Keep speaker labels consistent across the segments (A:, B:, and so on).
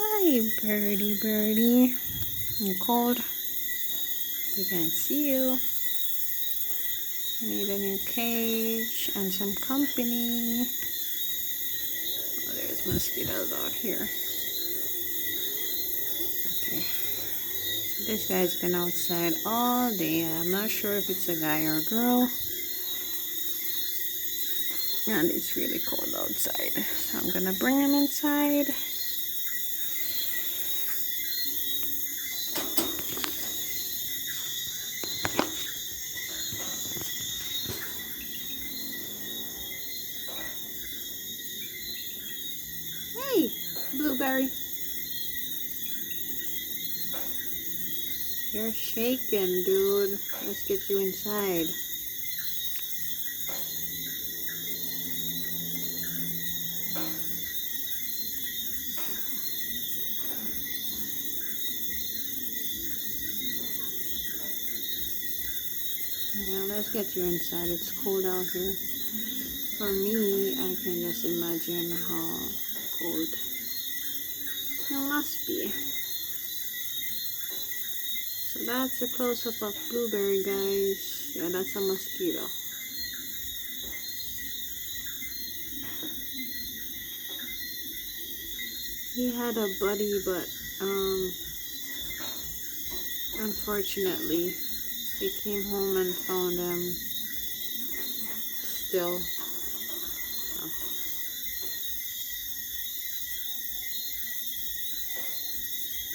A: Hi, birdie, birdie. I'm cold. We can't see you. I need a new cage and some company. Oh, there's mosquitoes out here. Okay. So this guy's been outside all day. I'm not sure if it's a guy or a girl. And it's really cold outside. So I'm gonna bring him inside. Hey, Blueberry. You're shaking, dude. Let's get you inside. Yeah, let's get you inside. It's cold out here. For me, I can just imagine how cold it must be. So that's a close-up of Blueberry, guys. Yeah, that's a mosquito. He had a buddy, but unfortunately, he came home and found him still. So.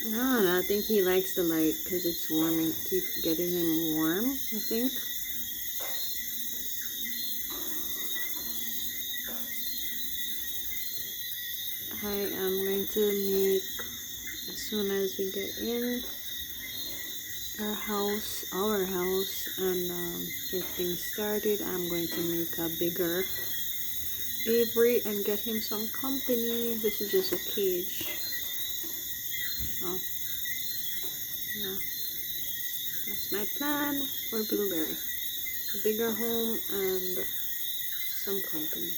A: I don't know, I think he likes the light because it's warm and keep getting him warm, I think. I am going to make, as soon as we get in our house and get things started, I'm going to make a bigger Avery and get him some company. This is just a cage. So, yeah, that's my plan for Blueberry. A bigger home and some company.